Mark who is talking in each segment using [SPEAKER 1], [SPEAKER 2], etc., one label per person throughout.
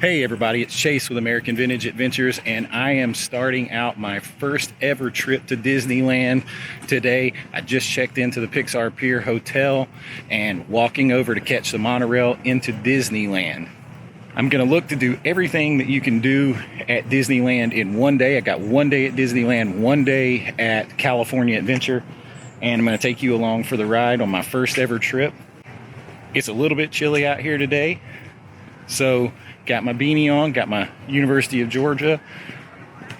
[SPEAKER 1] Hey everybody, it's Chase with American Vintage Adventures, and I am starting out my first ever trip to Disneyland today. I just checked into the Pixar Pier Hotel and walking over to catch the monorail into Disneyland. I'm gonna look to do everything that you can do at Disneyland in one day. I got one day at Disneyland, one day at California Adventure, and I'm gonna take you along for the ride on my first ever trip. It's a little bit chilly out here today, so got my beanie on, got my University of Georgia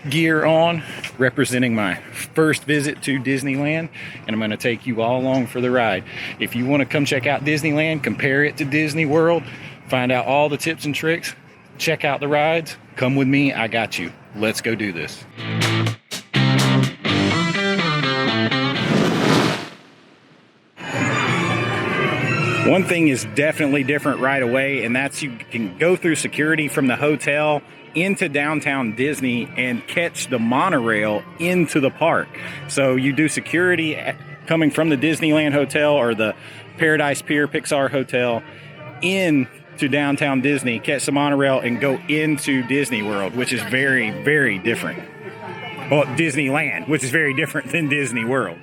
[SPEAKER 1] gear on, representing my first visit to Disneyland, and I'm going to take you all along for the ride. If you want to come check out Disneyland, compare it to Disney World, find out all the tips and tricks, check out the rides, come with me, I got you. Let's go do this. One thing is definitely different right away, and that's you can go through security from the hotel into downtown Disney and catch the monorail into the park. So you do security coming from the Disneyland Hotel or the Paradise Pier Pixar Hotel into downtown Disney, catch the monorail, and go into Disney World, which is very, very different. Well, Disneyland, which is very different than Disney World.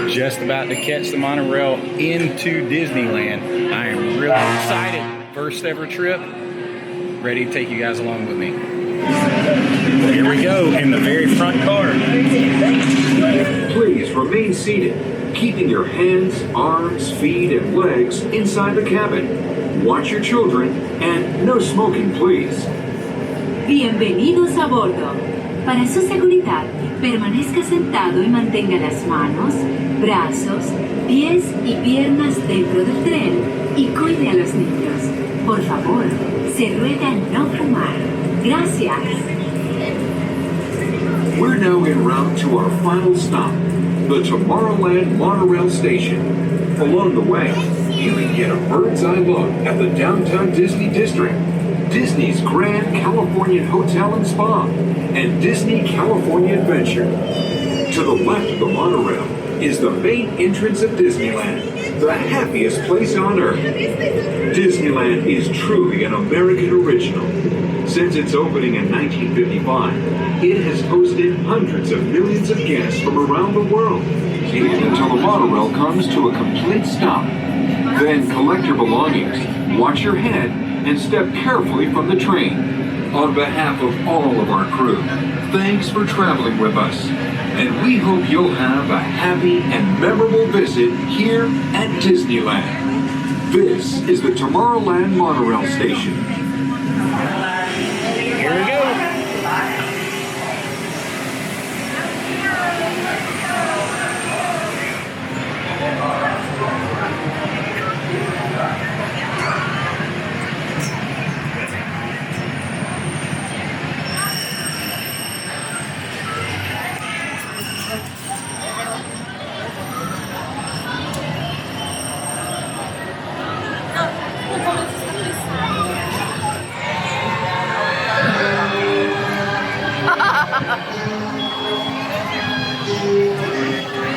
[SPEAKER 1] Just about to catch the monorail into Disneyland. I am really excited. First ever trip. Ready to take you guys along with me. Here we go in the very front car.
[SPEAKER 2] Please remain seated, keeping your hands, arms, feet, and legs inside the cabin. Watch your children and no smoking, please.
[SPEAKER 3] Bienvenidos a bordo. Para su seguridad, permanezca sentado y mantenga las manos, brazos, pies y piernas dentro del tren y cuide a los niños. Por favor, se ruega no fumar. Gracias.
[SPEAKER 2] We're now en route to our final stop, the Tomorrowland Monorail Station. Along the way, you can get a bird's eye look at the downtown Disney District, Disney's Grand Californian Hotel and Spa, and Disney California Adventure. To the left of the monorail is the main entrance of Disneyland, the happiest place on earth. Disneyland is truly an American original. Since its opening in 1955, it has hosted hundreds of millions of guests from around the world. Wait until the monorail comes to a complete stop. Then collect your belongings, watch your head, and step carefully from the train. On behalf of all of our crew, thanks for traveling with us. And we hope you'll have a happy and memorable visit here at Disneyland. This is the Tomorrowland Monorail Station.
[SPEAKER 1] Here we go.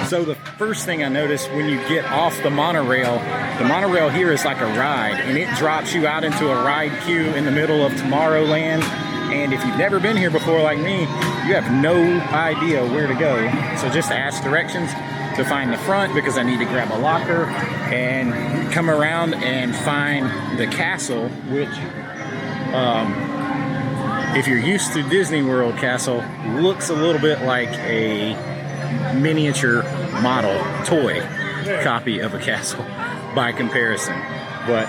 [SPEAKER 1] So the first thing I noticed when you get off the monorail here is like a ride, and it drops you out into a ride queue in the middle of Tomorrowland. And if you've never been here before like me, you have no idea where to go. So just ask directions to find the front, because I need to grab a locker and come around and find the castle, which if you're used to Disney World castle, looks a little bit like a miniature model toy copy of a castle by comparison. But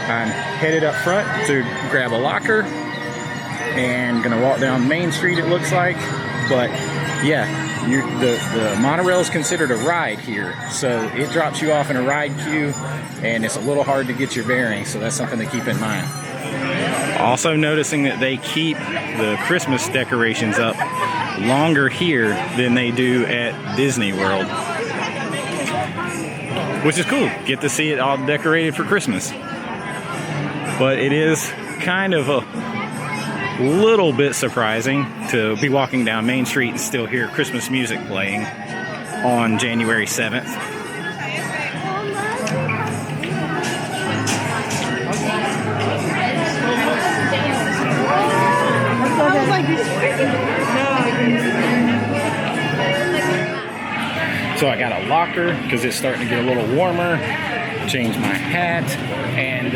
[SPEAKER 1] I'm headed up front to grab a locker and gonna walk down Main Street, it looks like. But yeah, the monorail is considered a ride here, so it drops you off in a ride queue, and it's a little hard to get your bearings, so that's something to keep in mind. Also noticing that they keep the Christmas decorations up longer here than they do at Disney World, which is cool. Get to see it all decorated for Christmas. But it is kind of a little bit surprising to be walking down Main Street and still hear Christmas music playing on January 7th. So I got a locker because it's starting to get a little warmer. Change my hat, and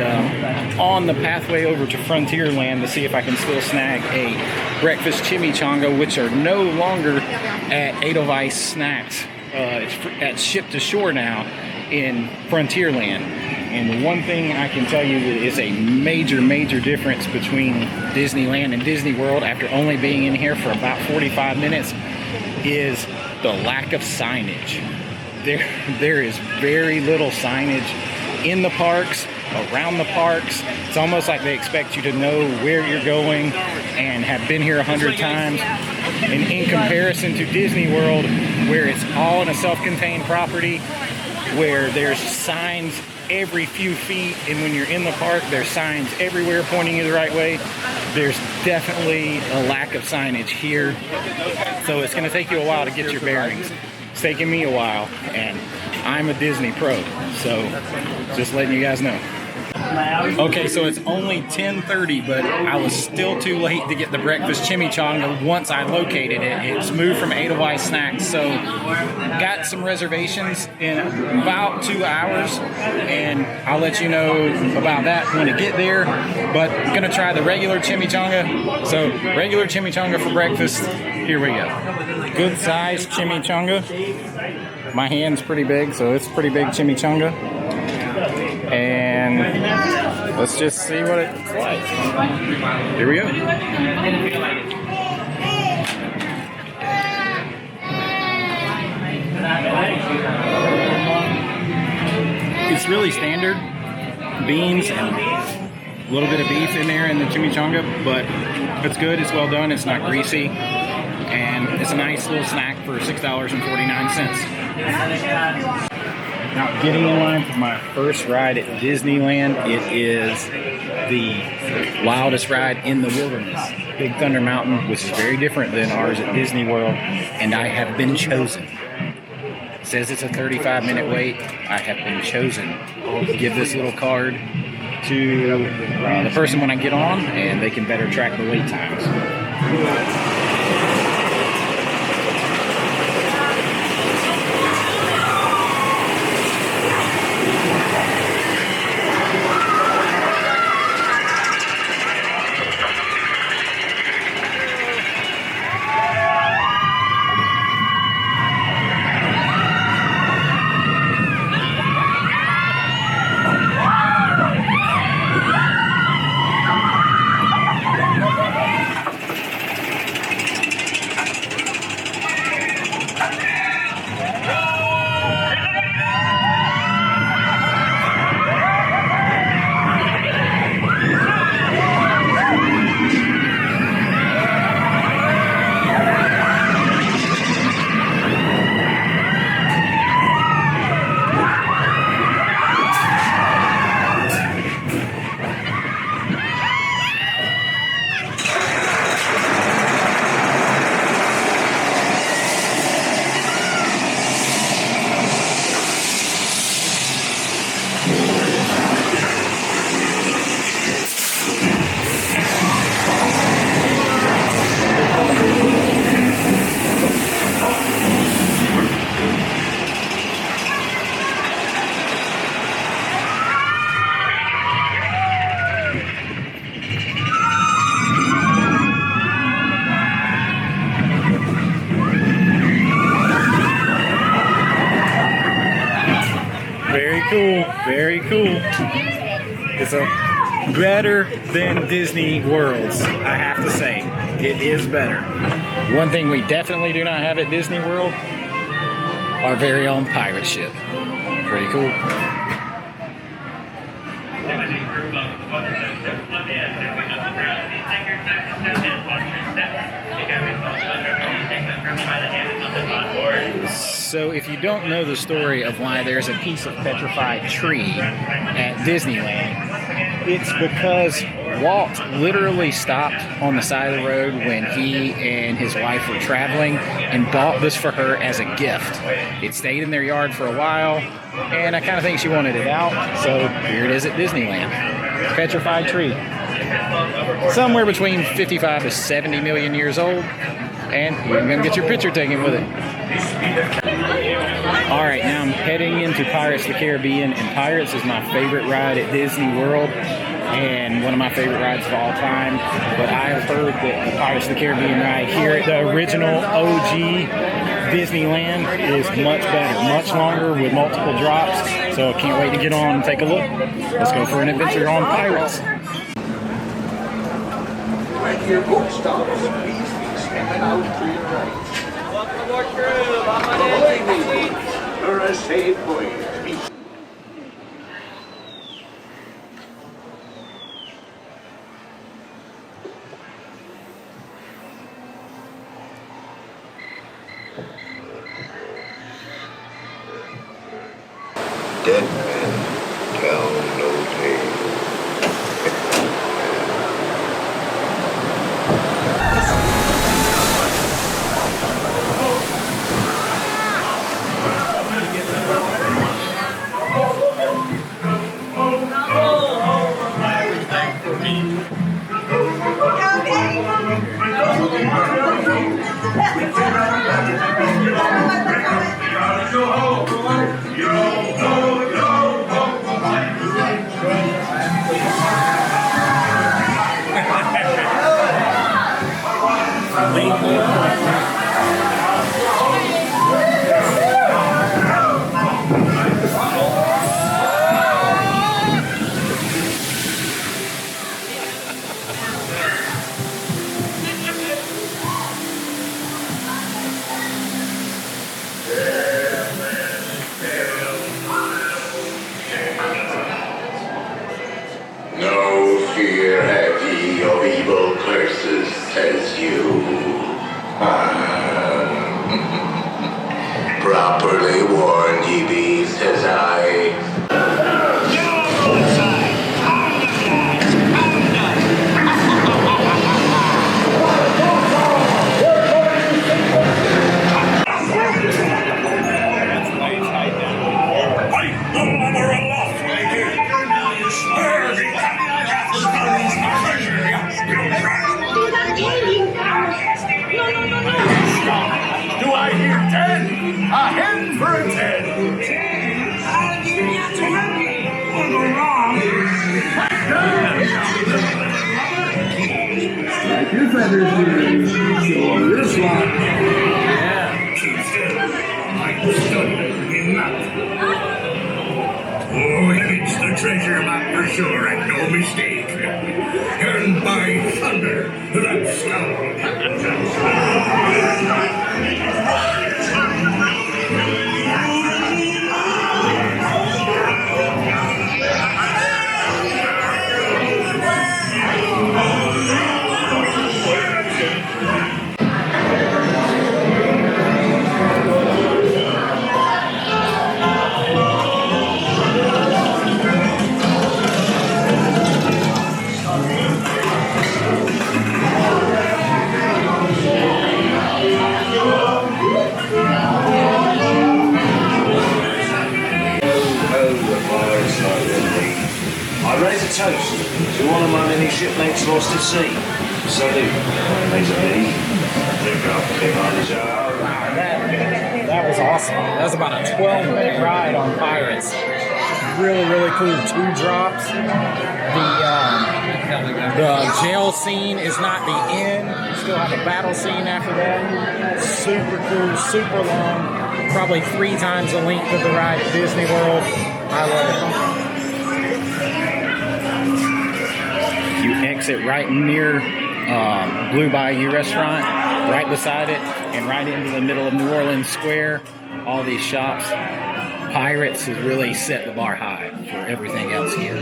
[SPEAKER 1] on the pathway over to Frontierland to see if I can still snag a breakfast chimichanga, which are no longer at Edelweiss Snacks. It's at Ship to Shore now in Frontierland. And the one thing I can tell you that is a major difference between Disneyland and Disney World after only being in here for about 45 minutes is the lack of signage. There is very little signage in the parks, around the parks. It's almost like they expect you to know where you're going and have been here 100 times. And in comparison to Disney World, where it's all in a self-contained property, where there's signs every few feet, and when you're in the park, there's signs everywhere pointing you the right way. There's definitely a lack of signage here. So it's gonna take you a while to get your bearings. It's taking me a while, and I'm a Disney pro, so just letting you guys know. Okay, so it's only 10:30, but I was still too late to get the breakfast chimichanga once I located it. It's moved from Edelweiss Snacks, so got some reservations in about 2 hours, and I'll let you know about that when I get there. But I'm gonna try the regular chimichanga. So regular chimichanga for breakfast. Here we go. Good size chimichanga. My hand's pretty big, so it's pretty big chimichanga. And let's just see what it's like. Here we go. It's really standard. Beans and a little bit of beef in there in the chimichanga, but it's good, it's well done, it's not greasy, and it's a nice little snack for $6.49. Now, getting in line for my first ride at Disneyland, it is the wildest ride in the wilderness, Big Thunder Mountain, which is very different than ours at Disney World, and I have been chosen. It says it's a 35-minute wait. I have been chosen to give this little card to the person when I get on, and they can better track the wait times. Very cool. It's better than Disney World's, I have to say. It is better. One thing we definitely do not have at Disney World, our very own pirate ship. Pretty cool. So if you don't know the story of why there's a piece of petrified tree at Disneyland, it's because Walt literally stopped on the side of the road when he and his wife were traveling and bought this for her as a gift. It stayed in their yard for a while, and I kind of think she wanted it out, so here it is at Disneyland. Petrified tree. Somewhere between 55 to 70 million years old, and you're going to get your picture taken with it. All right, now I'm heading into Pirates of the Caribbean, and Pirates is my favorite ride at Disney World and one of my favorite rides of all time. But I have heard that the Pirates of the Caribbean ride here at the original OG Disneyland is much better, much longer with multiple drops. So I can't wait to get on and take a look. Let's go for an adventure on Pirates.
[SPEAKER 4] When your boat stops, please be stepping out to your right.
[SPEAKER 5] Welcome aboard crew.
[SPEAKER 4] Ahoy, matey. For a safe voyage. Dead men tell no tale. No fear have ye of evil curses, says you. Properly warned ye be, says I.
[SPEAKER 6] Do I hear 10? A hen for a 10.
[SPEAKER 7] I'll give you 20 on the wrong.
[SPEAKER 6] Like your feathers here. So this lot.
[SPEAKER 7] Yeah. Keep still. I'm studying in that. Oh, it's the treasure map for sure, and no mistake. And by thunder, that skull.
[SPEAKER 4] I raise a toast to one of my many shipmates lost at sea. Salute, mate of me. Look up behind his
[SPEAKER 1] Wow, that was awesome. That was about a 12-minute ride on Pirates. Really, really cool. 2 drops. The jail scene is not the end. You still have a battle scene after that. Super cool, super long. Probably 3 times the length of the ride at Disney World. I love it. You exit right near Blue Bayou restaurant, right beside it, and right into the middle of New Orleans Square. All these shops. Pirates has really set the bar high for everything else here.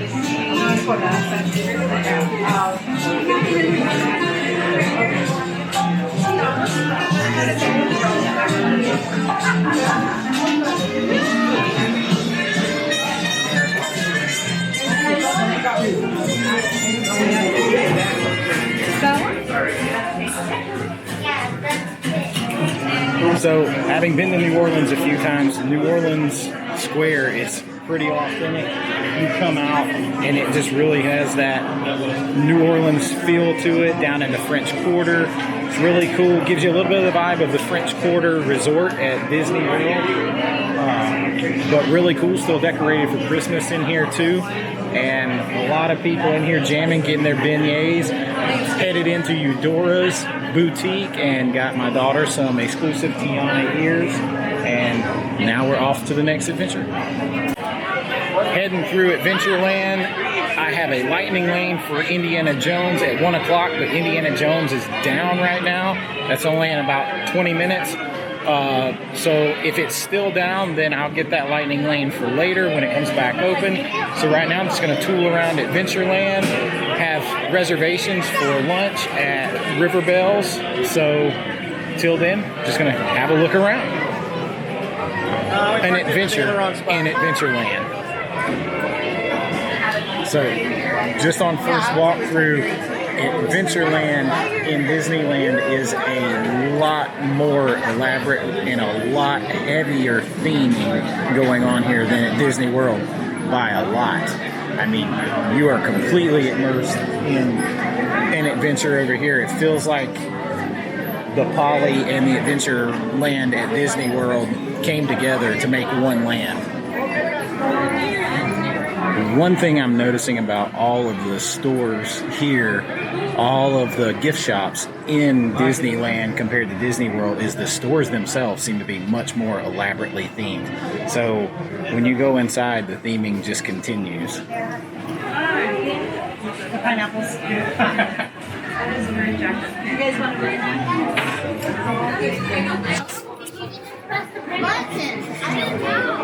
[SPEAKER 1] So, having been to New Orleans a few times, New Orleans Square is pretty authentic. You come out and it just really has that New Orleans feel to it down in the French Quarter. It's really cool. Gives you a little bit of the vibe of the French Quarter Resort at Disney World. But really cool. Still decorated for Christmas in here too. And a lot of people in here jamming, getting their beignets. Headed into Eudora's boutique and got my daughter some exclusive Tiana ears. And now we're off to the next adventure. Heading through Adventureland. I have a lightning lane for Indiana Jones at 1 o'clock, but Indiana Jones is down right now. That's only in about 20 minutes. So if it's still down, then I'll get that lightning lane for later when it comes back open. So right now I'm just going to tool around Adventureland, have reservations for lunch at Riverbell's. So till then, just going to have a look around. An adventure in Adventureland. So, just on first walk through, Adventureland in Disneyland is a lot more elaborate and a lot heavier theming going on here than at Disney World by a lot. I mean, you are completely immersed in an adventure over here. It feels like the Poly and the Adventureland at Disney World came together to make one land. One thing I'm noticing about all of the stores here, all of the gift shops in Disneyland compared to Disney World, is the stores themselves seem to be much more elaborately themed. So when you go inside, the theming just continues.
[SPEAKER 8] The pineapples. You guys want to bring one?
[SPEAKER 9] Buttons. I don't know.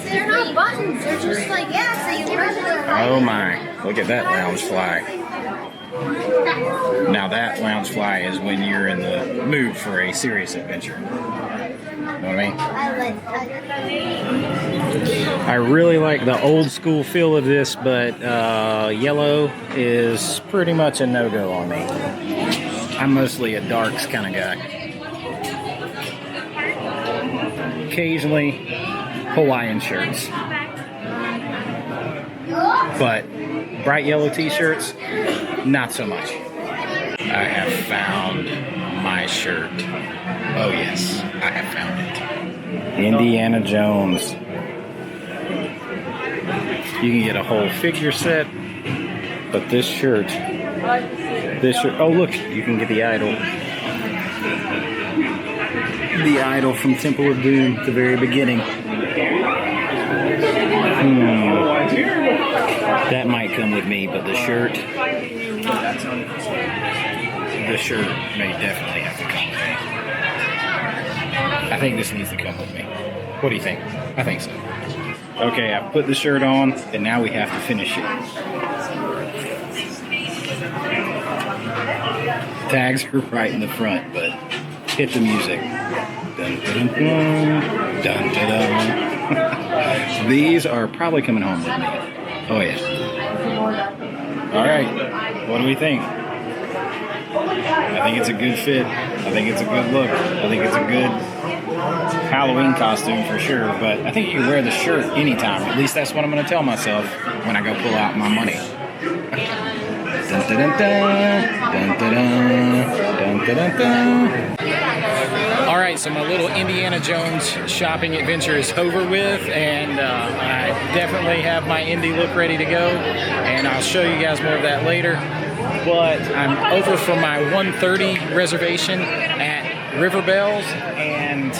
[SPEAKER 9] They're not buttons. They're just like, yeah, so you press it.
[SPEAKER 1] Oh my, look at that loungefly. Now that loungefly is when you're in the mood for a serious adventure. You know what I mean? I really like the old school feel of this, but yellow is pretty much a no-go on me. I'm mostly a darks kind of guy. Occasionally Hawaiian shirts, but bright yellow t-shirts, not so much. I have found my shirt. Oh yes, I have found it. Indiana Jones. You can get a whole figure set, but this shirt, oh look, you can get the idol. The idol from Temple of Doom at the very beginning. That might come with me, but the shirt may definitely have to come with me. I think this needs to come with me. What do you think? I think so. Okay, I put the shirt on, and now we have to finish it. Tags are right in the front, but hit the music. Dun, dun, dun, dun, dun, dun. These are probably coming home with me. Oh yeah. All right, what do we think? I think it's a good fit. I think it's a good look. I think it's a good Halloween costume for sure, but I think you can wear the shirt anytime. At least that's what I'm going to tell myself when I go pull out my money. Dun, dun, dun, dun, dun, dun, dun, dun, dun, dun. All right, so my little Indiana Jones shopping adventure is over with, and I definitely have my Indy look ready to go, and I'll show you guys more of that later. But I'm over for my 1:30 reservation at Riverbell's, and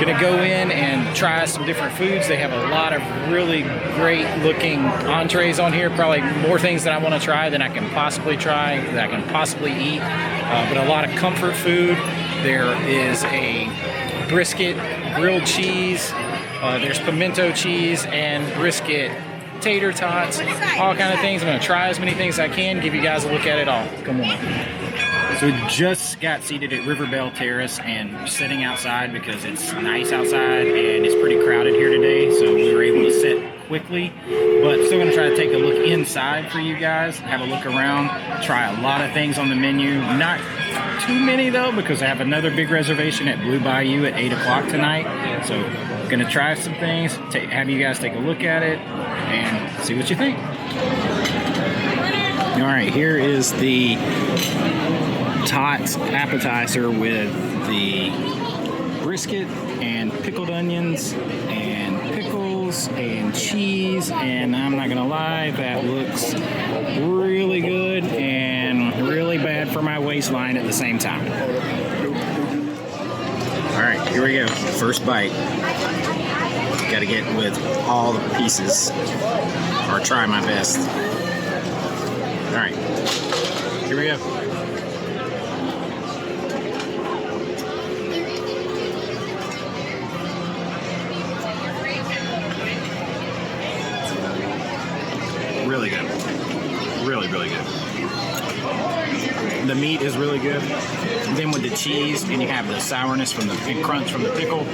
[SPEAKER 1] gonna go in and try some different foods. They have a lot of really great looking entrees on here, probably more things that I want to try than I can possibly try, that I can possibly eat, but a lot of comfort food. There is a brisket, grilled cheese, there's pimento cheese and brisket, tater tots, all kind of things. I'm going to try as many things as I can, give you guys a look at it all. Come on. So we just got seated at Bell Terrace and we're sitting outside because it's nice outside and it's pretty crowded here today, so we were able to sit quickly, but still going to try to take a look inside for you guys, have a look around, try a lot of things on the menu. Not too many though, because I have another big reservation at Blue Bayou at 8 o'clock tonight. So I'm gonna try some things, have you guys take a look at it and see what you think. All right, here is the Tots appetizer with the brisket and pickled onions and pickles and cheese, and I'm not gonna lie, that looks really good and really bad for my waistline at the same time. All right, here we go. First bite. Got to get with all the pieces, or try my best. All right, here we go. Really good. Really, really good. The meat is really good. Then with the cheese, and you have the sourness from the and crunch from the pickle,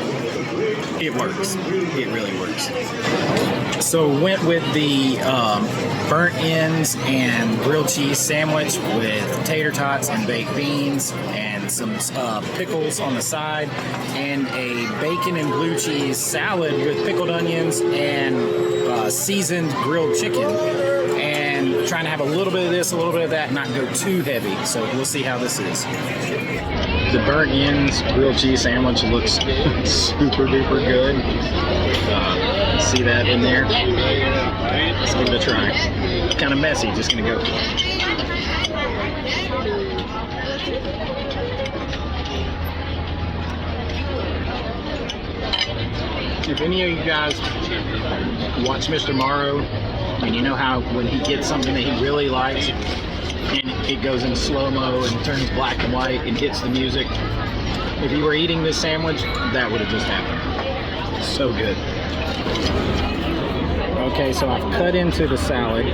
[SPEAKER 1] it works. It really works. So went with the burnt ends and grilled cheese sandwich with tater tots and baked beans and some pickles on the side, and a bacon and blue cheese salad with pickled onions and seasoned grilled chicken. And trying to have a little bit of this, a little bit of that, not go too heavy. So we'll see how this is. The burnt ends grilled cheese sandwich looks super duper good. See that in there? Let's give it a try. Kind of messy, just gonna go for it. If any of you guys watch Mr. Morrow, and you know how when he gets something that he really likes, and it goes in slow-mo and turns black and white and hits the music, if you were eating this sandwich, that would have just happened. So good. Okay, so I've cut into the salad,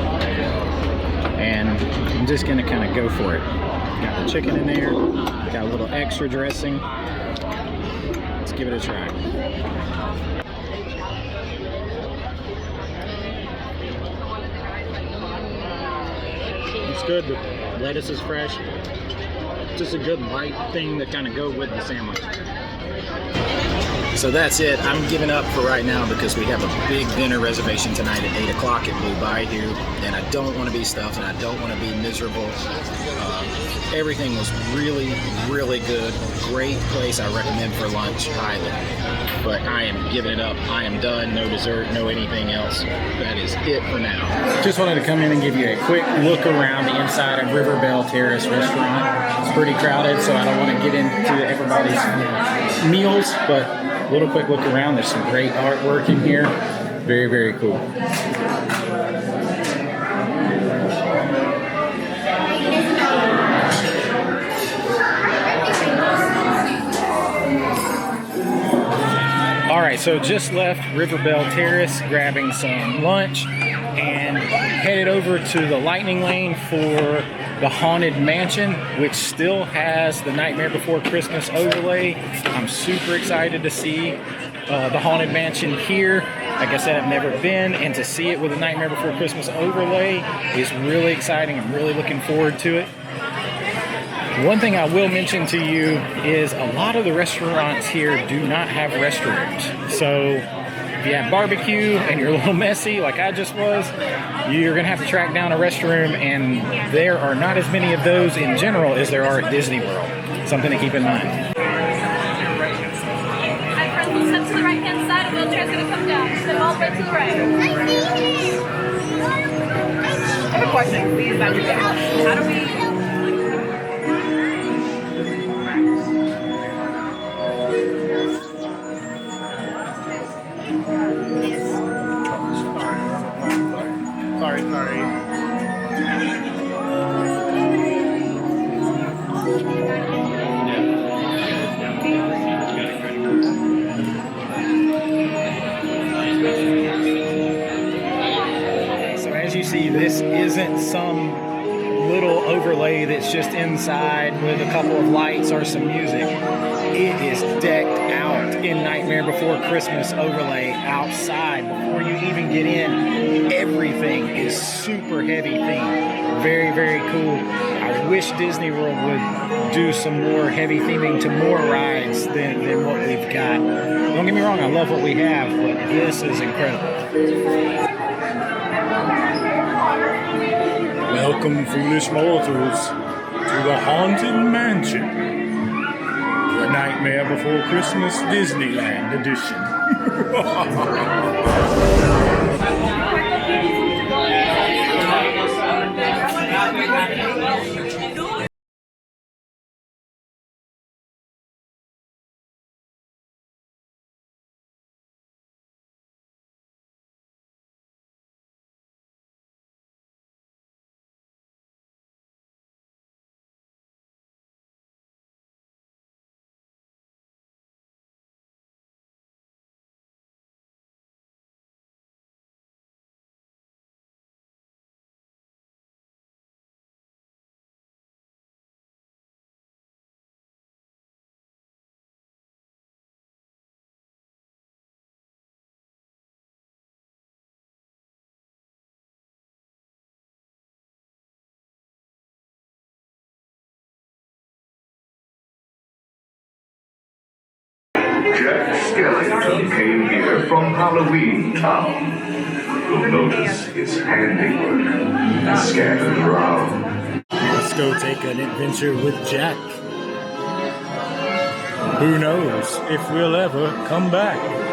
[SPEAKER 1] and I'm just gonna kind of go for it. Got the chicken in there, got a little extra dressing. Let's give it a try. It's good. The lettuce is fresh. Just a good light thing to kind of go with the sandwich. So that's it. I'm giving up for right now because we have a big dinner reservation tonight at 8 o'clock at Blue Bayou, and I don't want to be stuffed and I don't want to be miserable. Everything was really, really good. Great place. I recommend for lunch highly. But I am giving it up. I am done. No dessert, no anything else. That is it for now. Just wanted to come in and give you a quick look around the inside of Bell Terrace restaurant. It's pretty crowded, so I don't want to get into everybody's meals, but a little quick look around. There's some great artwork in here. Very, very cool. All right, so just left Riverbell Terrace, grabbing some lunch, and headed over to the Lightning Lane for the Haunted Mansion, which still has the Nightmare Before Christmas overlay. I'm super excited to see the Haunted Mansion here. Like I said, I've never been, and to see it with a Nightmare Before Christmas overlay is really exciting. I'm really looking forward to it. One thing I will mention to you is a lot of the restaurants here do not have restrooms. So if you have barbecue and you're a little messy like I just was, you're going to have to track down a restroom, and there are not as many of those in general as there are at Disney World. Something to keep in mind.
[SPEAKER 8] Hi, friends, we'll step to the right-hand side. A wheelchair's going to come down. Step all the way to the right. I have a question, please, Dr. How do we...
[SPEAKER 6] Sorry.
[SPEAKER 1] So as you see, this isn't some little overlay that's just inside with a couple of lights or some music. It is decked out. friggin' Nightmare Before Christmas overlay outside before you even get in. Everything is super heavy themed. Very, very cool. I wish Disney World would do some more heavy theming to more rides than what we've got. Don't get me wrong, I love what we have, but this is incredible. Welcome, foolish mortals, to the Haunted Mansion, the Nightmare Before Christmas Disneyland edition.
[SPEAKER 7] Jack Skellington came here from Halloween Town. You'll notice his handiwork scattered around.
[SPEAKER 1] Let's go take an adventure with Jack. Who knows if we'll ever come back.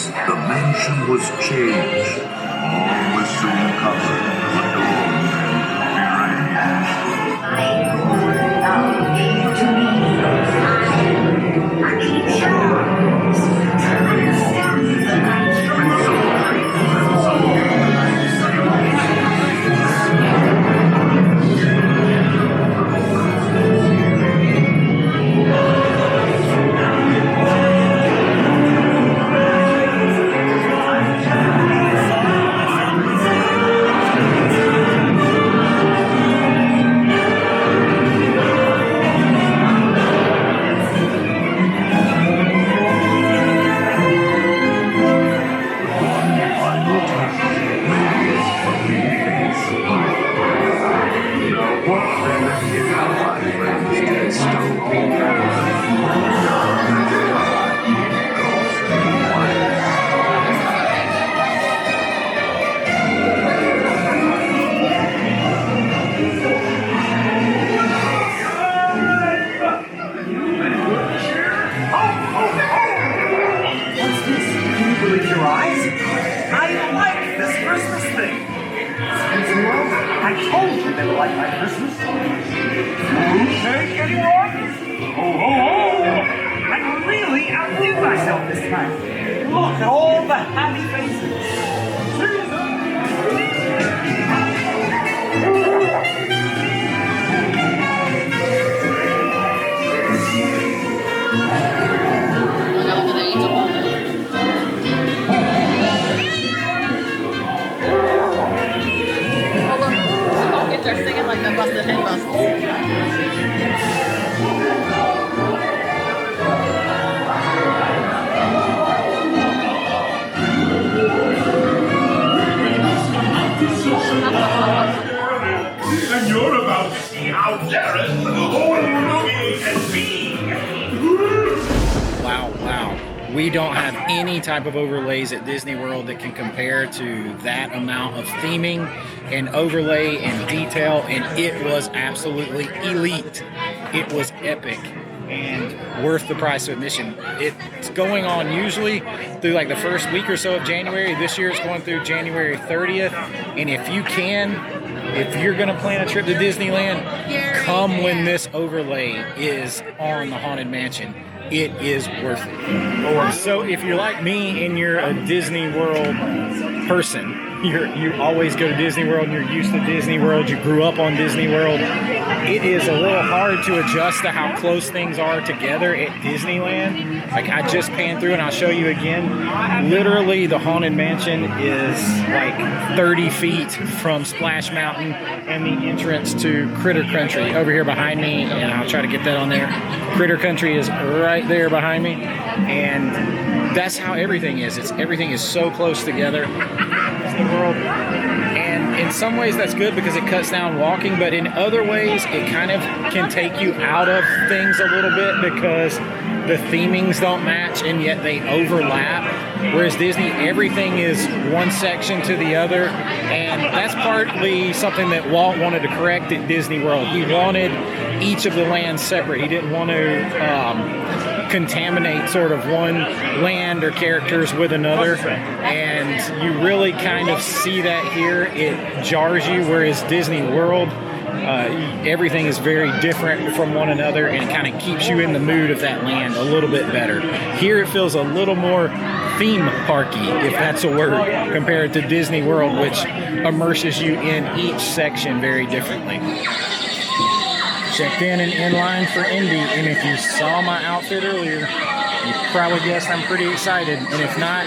[SPEAKER 7] The mansion was changed. All was soon covered, adorned,
[SPEAKER 6] And you're about to see how daring the whole movie can be.
[SPEAKER 1] Wow, wow. We don't have any type of overlays at Disney World that can compare to that amount of theming and overlay and detail, and it was absolutely elite. It was epic and worth the price of admission. It's going on usually through like the first week or so of January. This year it's going through January 30th, and if you can, if you're going to plan a trip to Disneyland, come when this overlay is on the Haunted Mansion. It is worth it. So if you're like me and you're a Disney World person, you always go to Disney World and you're used to Disney World, you grew up on Disney World, it is a little hard to adjust to how close things are together at Disneyland. Like, I just panned through and I'll show you again. Literally, the Haunted Mansion is like 30 feet from Splash Mountain and the entrance to Critter Country over here behind me, and I'll try to get that on there. Critter Country is right there behind me, and that's how everything is. Everything is so close together. Disney World. And in some ways that's good because it cuts down walking, but in other ways it kind of can take you out of things a little bit because the themings don't match and yet they overlap. Whereas Disney, everything is one section to the other, and that's partly something that Walt wanted to correct at Disney World. He wanted each of the lands separate. He didn't want to contaminate sort of one land or characters with another, and you really kind of see that here. It jars you, whereas Disney World, everything is very different from one another, and it kind of keeps you in the mood of that land a little bit better. Here it feels a little more theme parky, if that's a word, compared to Disney World, which immerses you in each section very differently. Checked in and in line for Indy, and if you saw my outfit earlier, you probably guessed I'm pretty excited, and if not,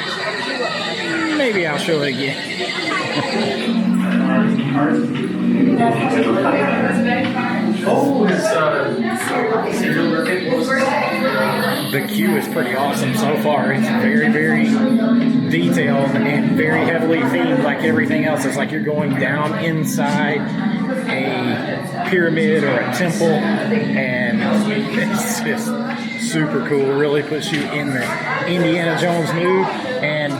[SPEAKER 1] maybe I'll show it again. The queue is pretty awesome so far. It's very, very detailed and very heavily themed like everything else. It's like you're going down inside a pyramid or a temple, and it's just super cool. Really puts you in the Indiana Jones mood, and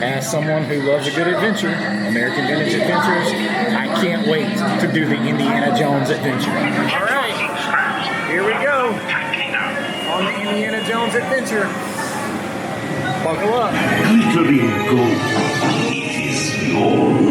[SPEAKER 1] as someone who loves a good adventure, American Vintage Adventures, I can't wait to do the Indiana Jones adventure. All right, here we go on the Indiana Jones adventure. Buckle up.
[SPEAKER 7] Glittering gold is yours.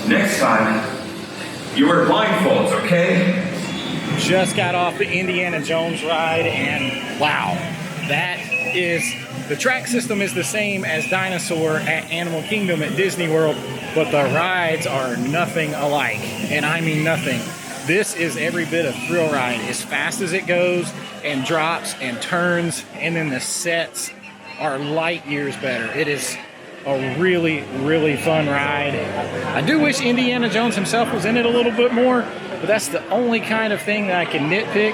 [SPEAKER 6] Next time, you wear blindfolds, okay?
[SPEAKER 1] Just got off the Indiana Jones ride, and wow, that is, the track system is the same as Dinosaur at Animal Kingdom at Disney World, but the rides are nothing alike, and I mean nothing. This is every bit a thrill ride, as fast as it goes and drops and turns, and then the sets are light years better. It is a really, really fun ride. I do wish Indiana Jones himself was in it a little bit more, but that's the only kind of thing that I can nitpick.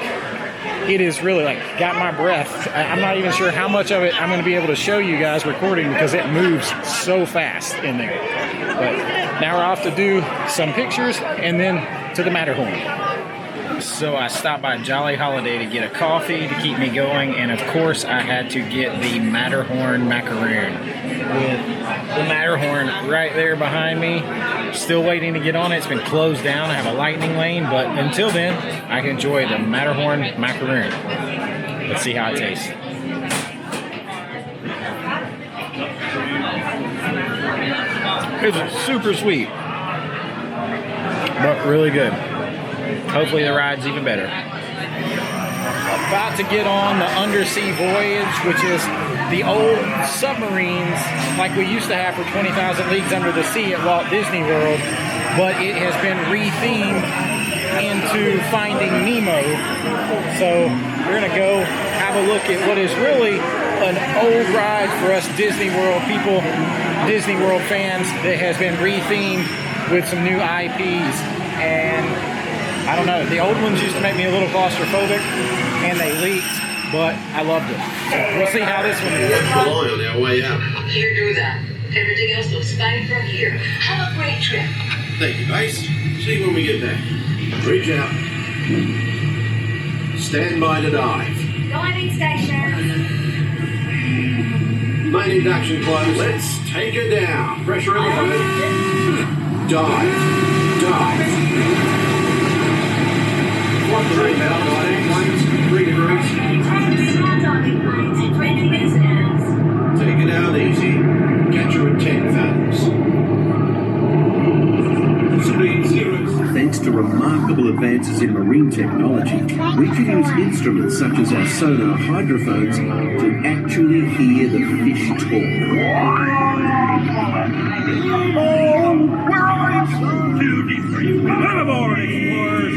[SPEAKER 1] It is really like got my breath. I'm not even sure how much of it I'm going to be able to show you guys recording because it moves so fast in there. But now we're off to do some pictures and then to the Matterhorn. So I stopped by Jolly Holiday to get a coffee to keep me going, and of course I had to get the Matterhorn macaroon with the Matterhorn right there behind me. Still waiting to get on it. It's been closed down. I have a lightning lane, but until then, I can enjoy the Matterhorn macaroon. Let's see how it tastes. It's super sweet, but really good. Hopefully the ride's even better. About to get on the undersea voyage, which is the old submarines like we used to have for 20,000 Leagues Under the Sea at Walt Disney World, but it has been rethemed into Finding Nemo. So we're gonna go have a look at what is really an old ride for us Disney World people, Disney World fans, that has been rethemed with some new IPs. And I don't know, the old ones used to make me a little claustrophobic and they leaked, but I loved it. We'll see how this one is.
[SPEAKER 10] Rely on our way out.
[SPEAKER 3] Here, do that. Everything else looks fine from here. Have a great trip.
[SPEAKER 10] Thank you, base. See you when we get back. Reach out. Stand by to dive.
[SPEAKER 9] Diving station.
[SPEAKER 10] Main induction closed. Let's take her down. Pressure elevated. Dive. Dive. 1 3 now. Diving planes. 3 degrees. Take it down easy. Catch her at 10 fathoms. Speed 0.
[SPEAKER 11] Thanks to remarkable advances in marine technology, we can use instruments such as our sonar hydrophones to actually hear the fish talk.
[SPEAKER 7] Oh, where are you? Too deep for you. Come aboard, explorers.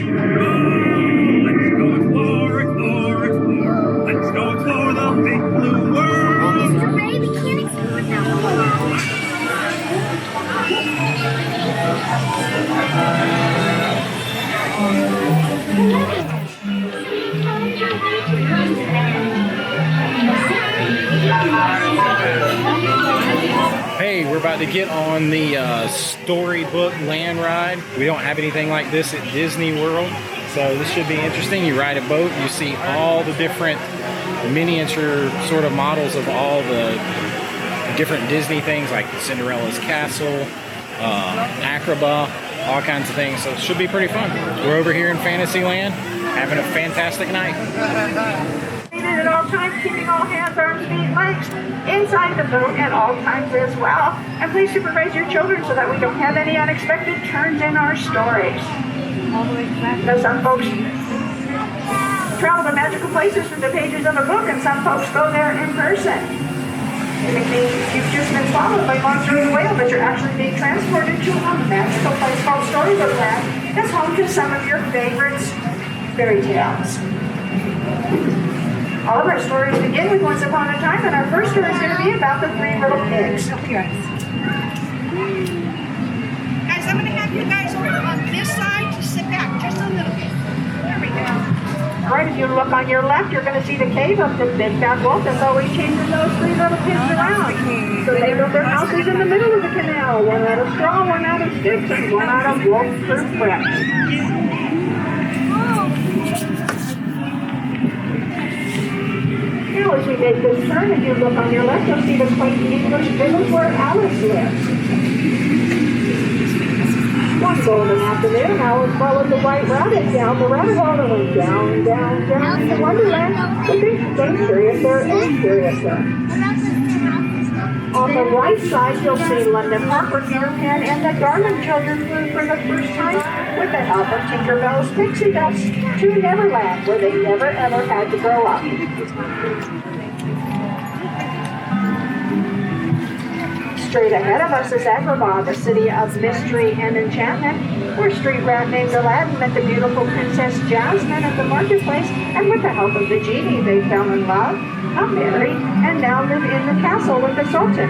[SPEAKER 7] Let's go explore, explore, explore. Let's go explore the big blue world.
[SPEAKER 9] Mr. Baby can't explore without
[SPEAKER 1] Hey, we're about to get on the Storybook land ride. We don't have anything like this at Disney World, so this should be interesting. You ride a boat, you see all the different miniature sort of models of all the different Disney things like Cinderella's Castle, Agrabah, all kinds of things. So it should be pretty fun. We're over here in Fantasyland having a fantastic night.
[SPEAKER 12] At all times, keeping all hands, arms, feet, legs inside the boat at all times as well. And please supervise your children so that we don't have any unexpected turns in our stories. Now, some folks travel to magical places through the pages of a book, and some folks go there in person. It means you've just been swallowed by monster and whale, but you're actually being transported to a magical place called Storybook Land. That's home to some of your favorite fairy tales. All of our stories begin with Once Upon a Time, and our first story is going to be about the 3 little pigs.
[SPEAKER 9] Guys, I'm going to have you guys over on this side to sit back just a little bit. There we go.
[SPEAKER 12] All right, if you look on your left, you're going to see the cave of the big bad wolf that's always chasing those 3 little pigs around. So they built their houses in the middle of the canal, one out of straw, one out of sticks, and one out of wolf-proof bricks. Now, as we make this turn, if you look on your left, you'll see the quaint English village where Alice lives. One golden afternoon, Alice followed the white rabbit down the rabbit hole and went down, down, down into Wonderland. The things stay curiouser and curiouser. On the right side, you'll see London Park, where Peter Pan and the Garland children flew for the first time with the help of Tinkerbell's pixie dust to Neverland, where they never ever had to grow up. Straight ahead of us is Agrabah, the city of mystery and enchantment, where street rat named Aladdin met the beautiful Princess Jasmine at the marketplace, and with the help of the genie, they fell in love, got married, and now live in the castle with the Sultan.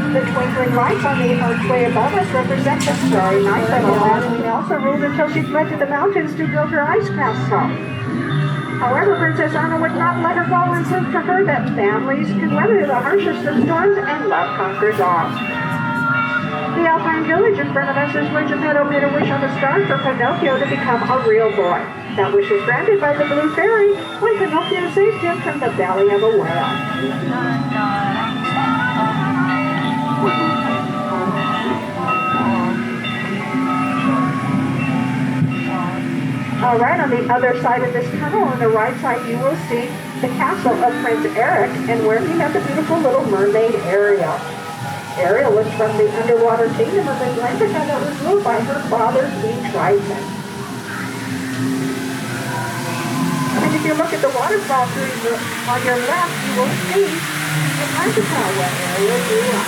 [SPEAKER 12] The twinkling lights on the archway above us represent the starry night that Aladdin also ruled until she fled to the mountains to build her ice castle. However, Princess Anna would not let her fall and prove to her that families can weather the harshest of storms and love conquers all. The Alpine village in front of us is where Geppetto made a wish on the star for Pinocchio to become a real boy. That wish was granted by the Blue Fairy when Pinocchio saved him from the belly of a whale. Alright, on the other side of this tunnel, on the right side, you will see the castle of Prince Eric, and where he met the beautiful little mermaid Ariel. Ariel was from the underwater kingdom of Atlantica that was ruled by her father, King Triton. And if you look at the waterfall on your left, you will see Atlantica, where Ariel grew up.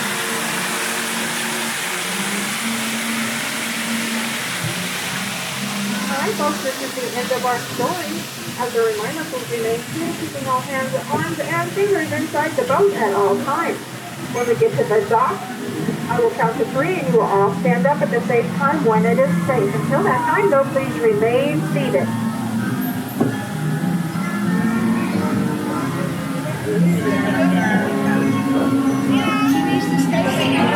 [SPEAKER 12] Alright folks, this is the end of our story. As a reminder, please remain cool, keeping all hands, arms, and fingers inside the boat at all times. When we get to the dock, I will count to 3 and you will all stand up at the same time when it is safe. Until that time though, please remain seated.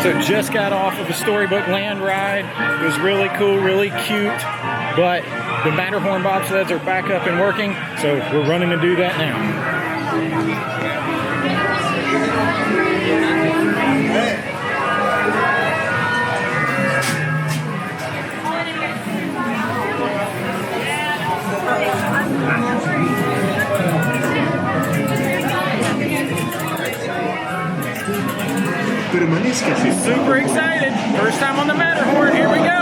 [SPEAKER 1] So just got off of the Storybook Land ride. It was really cool, really cute. But the Matterhorn Bobsleds are back up and working, so we're running to do that now. Super excited. First time on the Matterhorn. Here we go.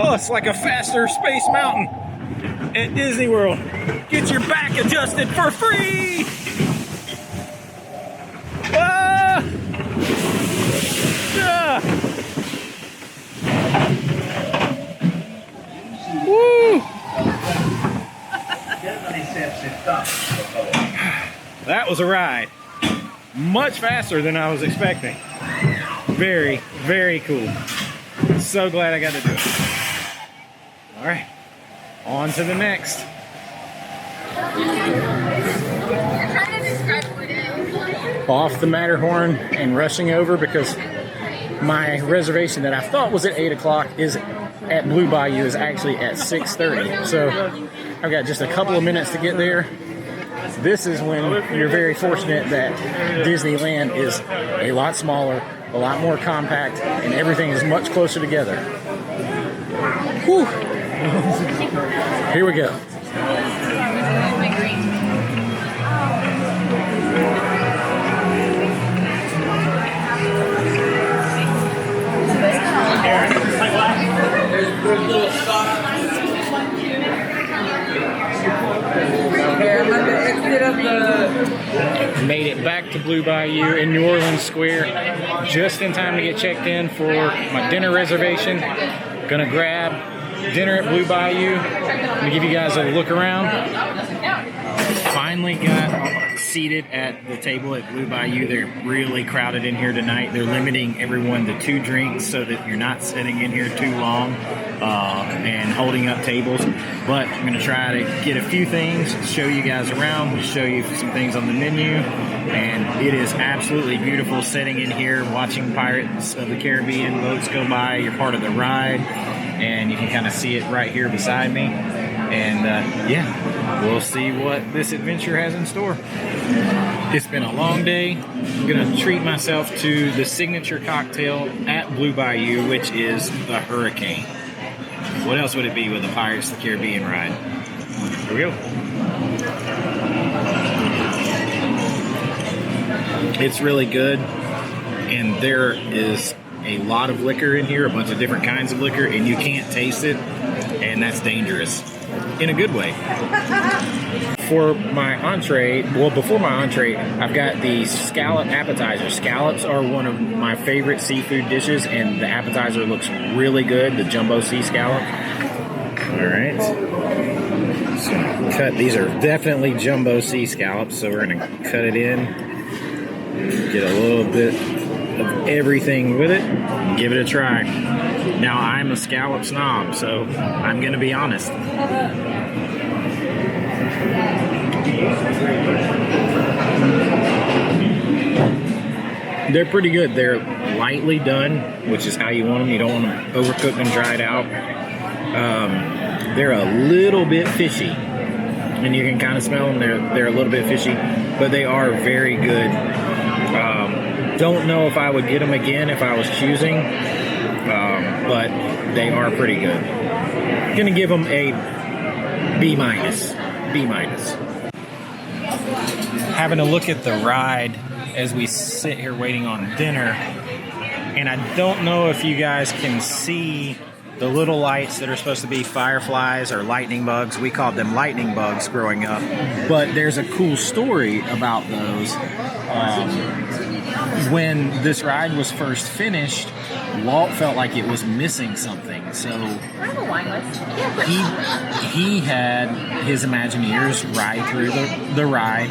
[SPEAKER 1] Oh, it's like a faster Space Mountain at Disney World. Get your back adjusted for free! Ah! Ah! Woo! That was a ride. Much faster than I was expecting. Very, very cool. So glad I got to do it. All right, on to the next. Off the Matterhorn and rushing over because my reservation that I thought was at 8 o'clock is at Blue Bayou is actually at 6:30. So I've got just a couple of minutes to get there. This is when you're very fortunate that Disneyland is a lot smaller, a lot more compact, and everything is much closer together. Whew. Here we go. Made it back to Blue Bayou in New Orleans Square just in time to get checked in for my dinner reservation. Gonna grab dinner at Blue Bayou. I'm gonna give you guys a look around. Finally got seated at the table at Blue Bayou. They're really crowded in here tonight. They're limiting everyone to 2 drinks so that you're not sitting in here too long and holding up tables. But I'm gonna try to get a few things, show you guys around, show you some things on the menu. And it is absolutely beautiful sitting in here, watching Pirates of the Caribbean boats go by. You're part of the ride, and you can kind of see it right here beside me. And yeah, we'll see what this adventure has in store. It's been a long day. I'm gonna treat myself to the signature cocktail at Blue Bayou, which is the Hurricane. What else would it be with a Pirates of the Caribbean ride? Here we go. It's really good, and there is a lot of liquor in here, a bunch of different kinds of liquor, and you can't taste it, and that's dangerous in a good way. For my entree, well, before my entree, I've got the scallop appetizer. Scallops are one of my favorite seafood dishes, and the appetizer looks really good, the jumbo sea scallop. All right. So cut. These are definitely jumbo sea scallops, so we're going to cut it in, get a little bit of everything with it, and give it a try. Now, I'm a scallop snob, so I'm going to be honest. They're pretty good. They're lightly done, which is how you want them. You don't want them overcooked and dried out. They're a little bit fishy, and you can kind of smell them. They're a little bit fishy, but they are very good. Don't know if I would get them again if I was choosing, but they are pretty good. Gonna give them a B minus. B minus. Having a look at the ride as we sit here waiting on dinner, and I don't know if you guys can see the little lights that are supposed to be fireflies or lightning bugs. We called them lightning bugs growing up, but there's a cool story about those. When this ride was first finished, Walt felt like it was missing something, so he had his Imagineers ride through the ride,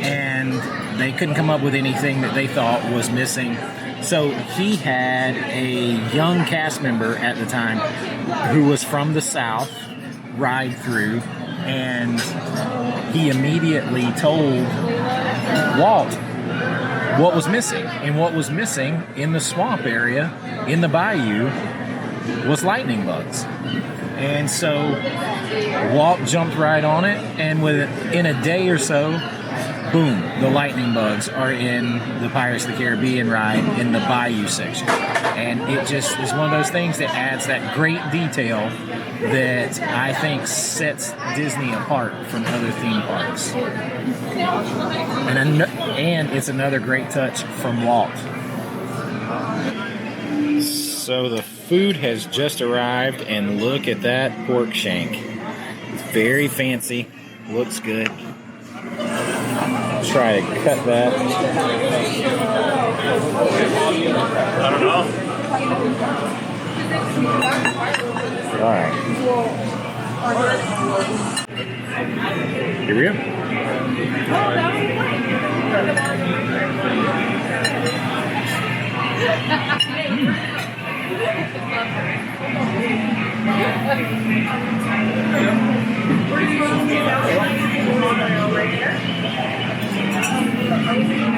[SPEAKER 1] and they couldn't come up with anything that they thought was missing. So he had a young cast member at the time who was from the South ride through, and he immediately told Walt what was missing. And what was missing in the swamp area, in the bayou, was lightning bugs. And so Walt jumped right on it, and in a day or so, boom, the lightning bugs are in the Pirates of the Caribbean ride in the Bayou section. And it just is one of those things that adds that great detail that I think sets Disney apart from other theme parks. And it's another great touch from Walt. So the food has just arrived, and look at that pork shank. It's very fancy, looks good. Try to cut that.
[SPEAKER 6] I don't know.
[SPEAKER 1] All right. Here we go.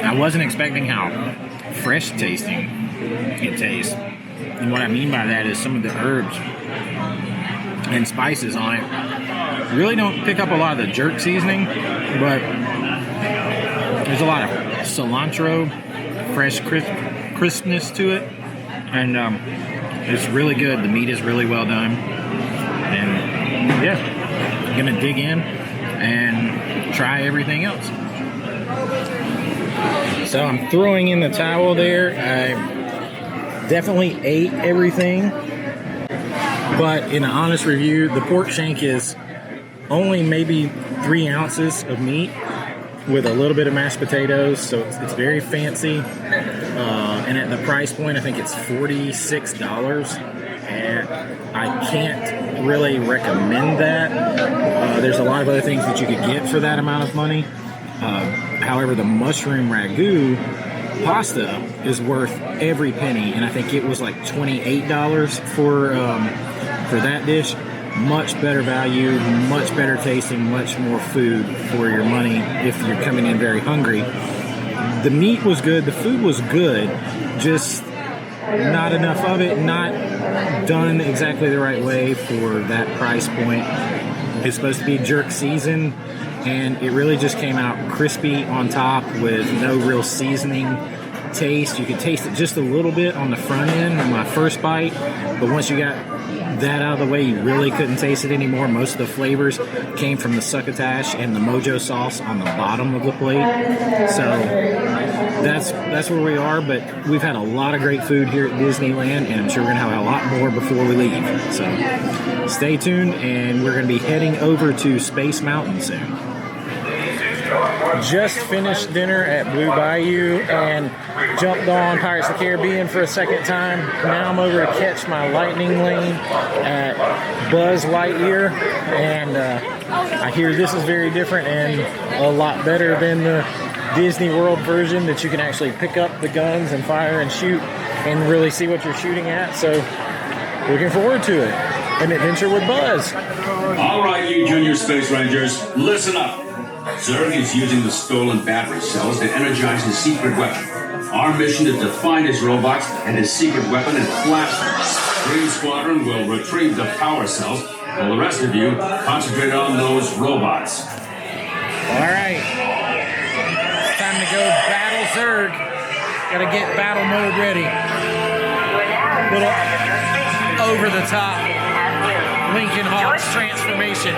[SPEAKER 1] I wasn't expecting how fresh tasting it tastes. And what I mean by that is some of the herbs and spices on it really don't pick up a lot of the jerk seasoning, but there's a lot of cilantro, fresh crispness to it, and it's really good. The meat is really well done, and yeah, I'm gonna dig in and try everything else. So I'm throwing in the towel there. I definitely ate everything, but in an honest review, the pork shank is only maybe 3 ounces of meat with a little bit of mashed potatoes, so it's very fancy. And at the price point, I think it's $46, and I can't really recommend that. There's a lot of other things that you could get for that amount of money. However, the mushroom ragu pasta is worth every penny, and I think it was like $28 for that dish. Much better value, much better tasting, much more food for your money if you're coming in very hungry. The meat was good, the food was good, just not enough of it, not done exactly the right way for that price point. It's supposed to be jerk season, and it really just came out crispy on top with no real seasoning taste. You could taste it just a little bit on the front end on my first bite, but once you got that out of the way, you really couldn't taste it anymore. Most of the flavors came from the succotash and the mojo sauce on the bottom of the plate. So that's where we are, but we've had a lot of great food here at Disneyland, and I'm sure we're going to have a lot more before we leave. So stay tuned, and we're going to be heading over to Space Mountain soon. Just finished dinner at Blue Bayou and jumped on Pirates of the Caribbean for a second time. Now I'm over to catch my lightning lane at Buzz Lightyear, and I hear this is very different and a lot better than the Disney World version, that you can actually pick up the guns and fire and shoot and really see what you're shooting at. So looking forward to it. An adventure with Buzz.
[SPEAKER 13] All right, you Junior Space Rangers, listen up. Zurg is using the stolen battery cells to energize his secret weapon. Our mission is to find his robots and his secret weapon and blast them. Green Squadron will retrieve the power cells, while the rest of you concentrate on those robots.
[SPEAKER 1] All right. It's time to go battle Zurg. Gotta get battle mode ready. Little over the top Lincoln Hawks transformation.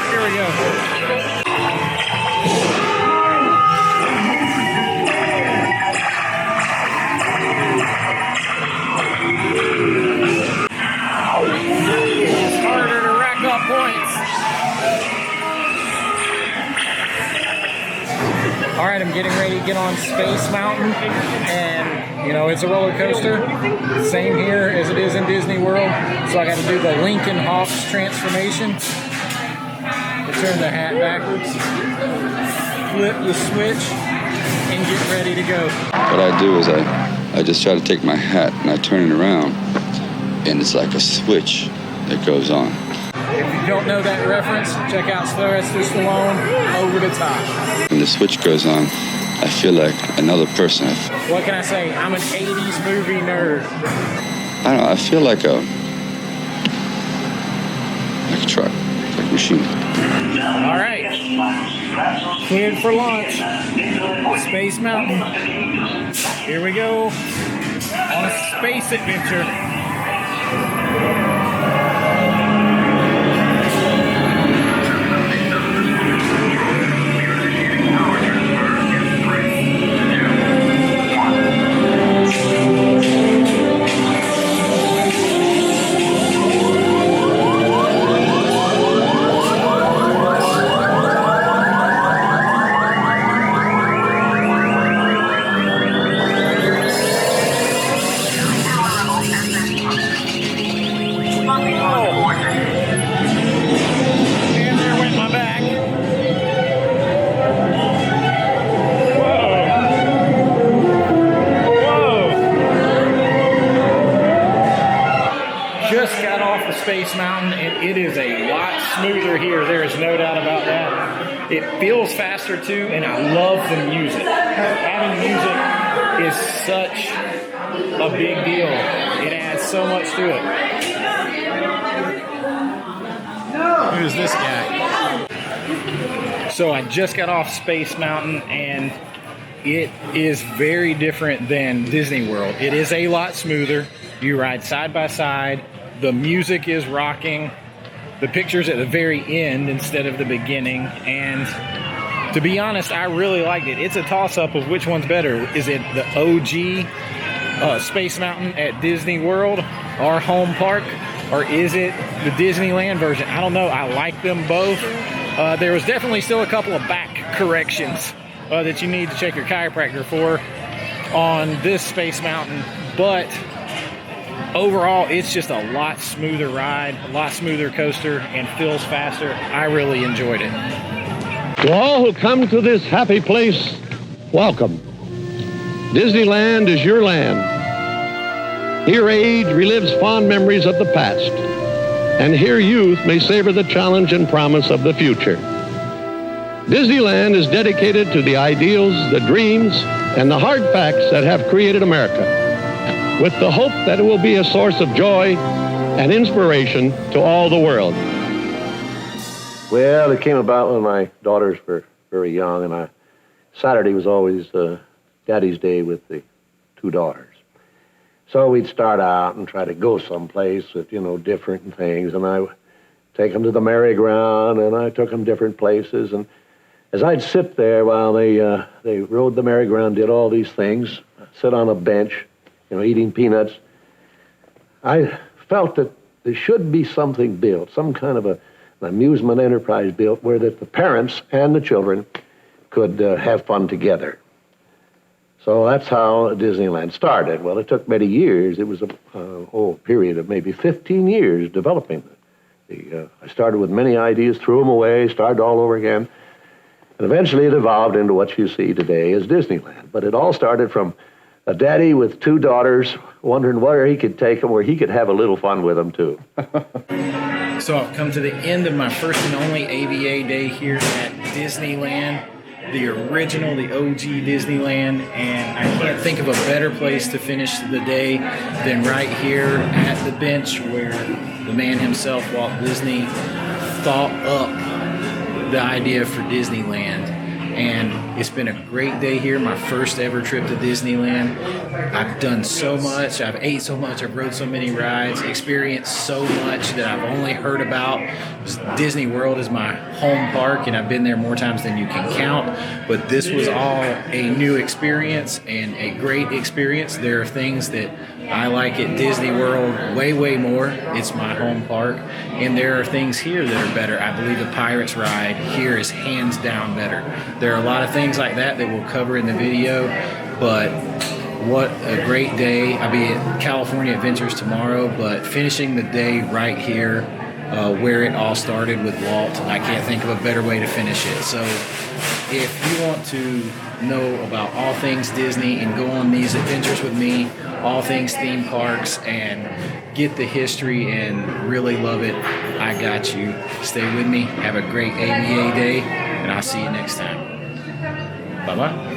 [SPEAKER 1] Here we go. It's harder to rack up points. All right, I'm getting ready to get on Space Mountain, and you know, it's a roller coaster. Same here as it is in Disney World. So I got to do the Lincoln Hawks transformation. Turn the hat backwards, flip the switch, and get ready to go.
[SPEAKER 14] What I do is I just try to take my hat and I turn it around, and it's like a switch that goes on.
[SPEAKER 1] If you don't know that reference, check out Sylvester Stallone, Over the Top.
[SPEAKER 14] When the switch goes on, I feel like another person.
[SPEAKER 1] What can I say? I'm an 80s movie nerd.
[SPEAKER 14] I don't know, I feel like a truck, like a machine.
[SPEAKER 1] All right, cleared for launch. Space Mountain. Here we go on a space adventure. Space Mountain, and it is a lot smoother here. There is no doubt about that. It feels faster too, and I love the music. Having music is such a big deal. It adds so much to it. Who's this guy? So I just got off Space Mountain, and it is very different than Disney World. It is a lot smoother. You ride side by side. The music is rocking. The picture's at the very end instead of the beginning. And to be honest, I really liked it. It's a toss-up of which one's better. Is it the OG Space Mountain at Disney World, our home park, or is it the Disneyland version? I don't know. I like them both. There was definitely still a couple of back corrections that you need to check your chiropractor for on this Space Mountain. But overall, it's just a lot smoother ride, a lot smoother coaster, and feels faster. I really enjoyed it.
[SPEAKER 15] To all who come to this happy place, welcome. Disneyland is your land. Here age relives fond memories of the past, and here youth may savor the challenge and promise of the future. Disneyland is dedicated to the ideals, the dreams, and the hard facts that have created America, with the hope that it will be a source of joy and inspiration to all the world.
[SPEAKER 16] Well, it came about when my daughters were very young, and Saturday was always Daddy's Day with the two daughters. So we'd start out and try to go someplace with, different things, and I would take them to the merry-go-round, and I took them different places, and as I'd sit there while they rode the merry-go-round, did all these things, sit on a bench, eating peanuts, I felt that there should be something built, some kind of an amusement enterprise built where that the parents and the children could have fun together. So that's how Disneyland started. Well, it took many years. It was a period of maybe 15 years developing. I started with many ideas, threw them away, started all over again, and eventually it evolved into what you see today as Disneyland. But it all started from a daddy with 2 daughters wondering where he could take them, where he could have a little fun with them, too.
[SPEAKER 1] So I've come to the end of my first and only AVA day here at Disneyland, the original, the OG Disneyland, and I can't think of a better place to finish the day than right here at the bench where the man himself, Walt Disney, thought up the idea for Disneyland. And it's been a great day here, my first ever trip to Disneyland. I've done so much, I've ate so much, I've rode so many rides, experienced so much that I've only heard about. Disney World is my home park, and I've been there more times than you can count. But this was all a new experience and a great experience. There are things that I like at Disney World way, way more. It's my home park. And there are things here that are better. I believe the Pirates ride here is hands down better. There are a lot of things like that we'll cover in the video, but what a great day. I'll be at California Adventures tomorrow, but finishing the day right here where it all started with Walt, I can't think of a better way to finish it. So if you want to know about all things Disney and go on these adventures with me, all things theme parks, and get the history and really love it, I got you. Stay with me. Have a great AVA day, and I'll see you next time. Bye-bye.